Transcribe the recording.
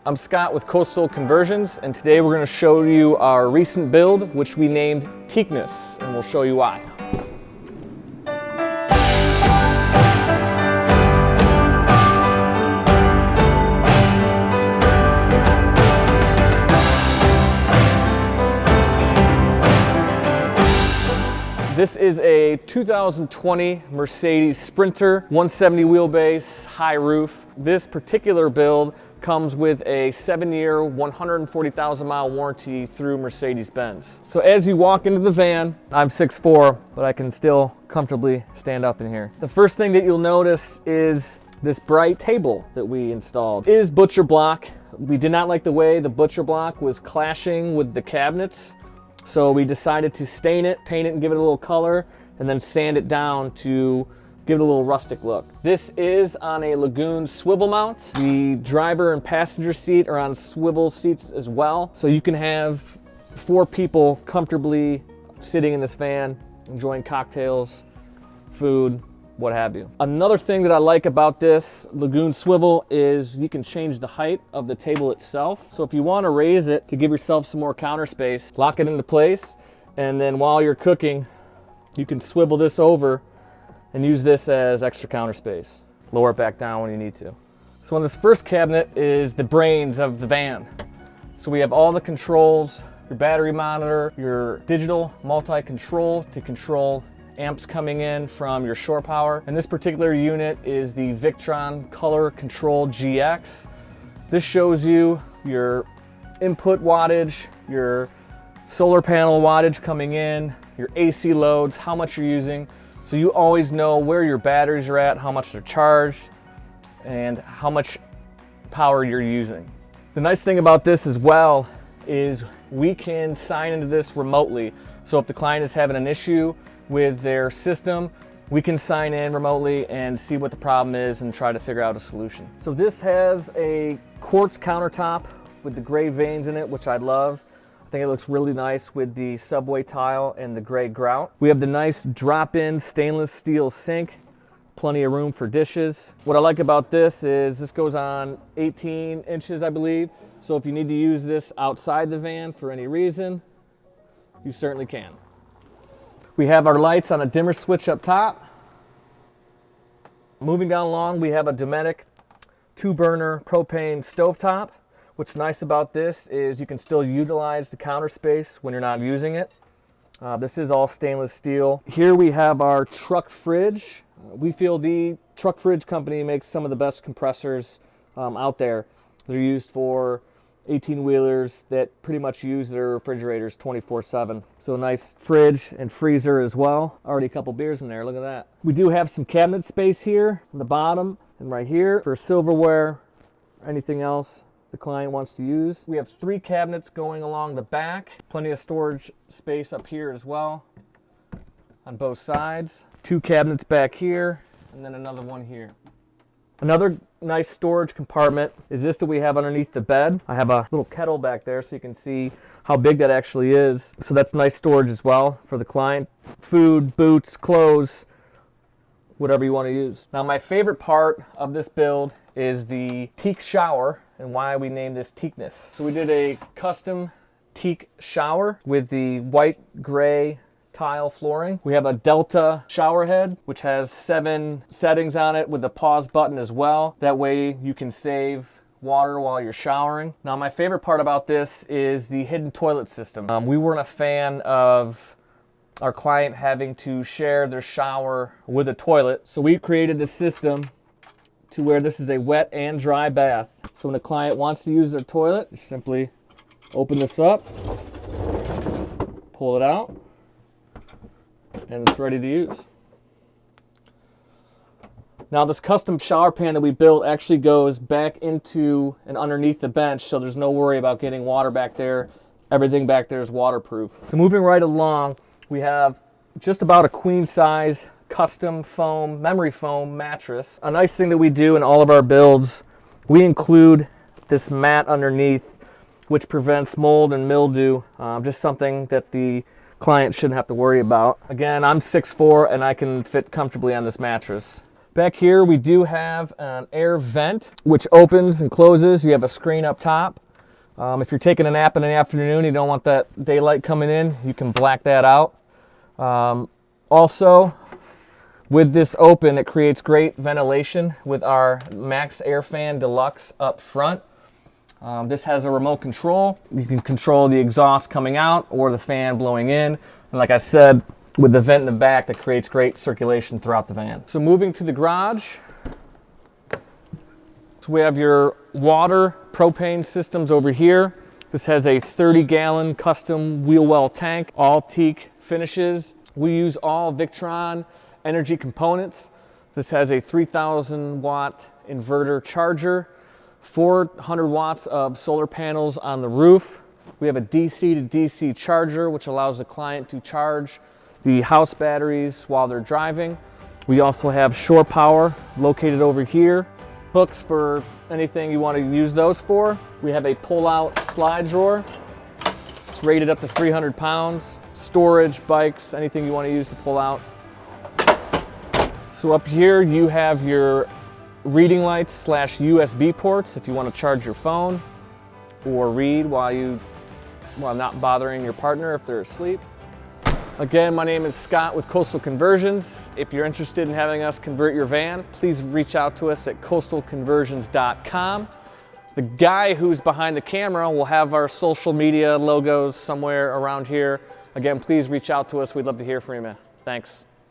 I'm Scott with Coastal Conversions, and today we're going to show you our recent build, which we named Teakness, and we'll show you why. This is a 2020 Mercedes Sprinter, 170 wheelbase, high roof. This particular build comes with a 7-year, 140,000 mile warranty through Mercedes-Benz. So as you walk into the van, I'm 6'4", but I can still comfortably stand up in here. The first thing that you'll notice is this bright table that we installed. It is butcher block. We did not like the way the butcher block was clashing with the cabinets. So we decided to stain it, paint it, and give it a little color, and then sand it down to give it a little rustic look. This is on a Lagun swivel mount. The driver and passenger seat are on swivel seats as well. So you can have 4 people comfortably sitting in this van, enjoying cocktails, food, what have you. Another thing that I like about this Lagun swivel is you can change the height of the table itself. So if you want to raise it to give yourself some more counter space, lock it into place, and then while you're cooking, you can swivel this over and use this as extra counter space. Lower it back down when you need to. So in this first cabinet is the brains of the van. So we have all the controls, your battery monitor, your digital multi-control to control amps coming in from your shore power. And this particular unit is the Victron Color Control GX. This shows you your input wattage, your solar panel wattage coming in, your AC loads, how much you're using. So you always know where your batteries are at, how much they're charged, and how much power you're using. The nice thing about this as well is we can sign into this remotely. So if the client is having an issue with their system, we can sign in remotely and see what the problem is and try to figure out a solution. So this has a quartz countertop with the gray veins in it, which I love. I think it looks really nice with the subway tile and the gray grout. We have the nice drop-in stainless steel sink, plenty of room for dishes. What I like about this is this goes on 18 inches, I believe. So if you need to use this outside the van for any reason, you certainly can. We have our lights on a dimmer switch up top. Moving down along, we have a Dometic 2-burner propane stovetop. What's nice about this is you can still utilize the counter space when you're not using it. This is all stainless steel. Here we have our truck fridge. We feel the truck fridge company makes some of the best compressors out there. They're used for 18-wheelers that pretty much use their refrigerators 24/7. So a nice fridge and freezer as well. Already a couple beers in there, look at that. We do have some cabinet space here on the bottom and right here for silverware, anything else the client wants to use. We have 3 cabinets going along the back. Plenty of storage space up here as well on both sides. 2 cabinets back here and then another one here. Another nice storage compartment is this that we have underneath the bed. I have a little kettle back there so you can see how big that actually is. So that's nice storage as well for the client. Food, boots, clothes, whatever you want to use. Now my favorite part of this build is the Teak shower and why we named this Teakness. So we did a custom Teak shower with the white gray tile flooring. We have a Delta shower head, which has 7 settings on it with the pause button as well. That way you can save water while you're showering. Now my favorite part about this is the hidden toilet system. We weren't a fan of our client having to share their shower with a toilet. So we created this system to where this is a wet and dry bath. So when a client wants to use their toilet, you simply open this up, pull it out, and it's ready to use. Now this custom shower pan that we built actually goes back into and underneath the bench, so there's no worry about getting water back there. Everything back there is waterproof. So moving right along, we have just about a queen size custom foam, memory foam mattress. A nice thing that we do in all of our builds, we include this mat underneath, which prevents mold and mildew, just something that the client shouldn't have to worry about. Again, I'm 6'4" and I can fit comfortably on this mattress. Back here we do have an air vent which opens and closes. You have a screen up top. If you're taking a nap in the afternoon, you don't want that daylight coming in, you can black that out. Also, with this open, it creates great ventilation with our MaxxFan Deluxe up front. This has a remote control. You can control the exhaust coming out or the fan blowing in. And like I said, with the vent in the back, that creates great circulation throughout the van. So moving to the garage, so we have your water propane systems over here. This has a 30-gallon custom wheel well tank, all teak finishes. We use all Victron energy components. This has a 3,000 watt inverter charger, 400 watts of solar panels on the roof. We have a DC to DC charger, which allows the client to charge the house batteries while they're driving. We also have shore power located over here. Hooks for anything you want to use those for. We have a pull-out slide drawer. It's rated up to 300 pounds. Storage, bikes, anything you want to use to pull out. So up here you have your reading lights / USB ports if you want to charge your phone or read while not bothering your partner if they're asleep. Again, my name is Scott with Coastal Conversions. If you're interested in having us convert your van, please reach out to us at coastalconversions.com. The guy who's behind the camera will have our social media logos somewhere around here. Again, please reach out to us. We'd love to hear from you. Thanks.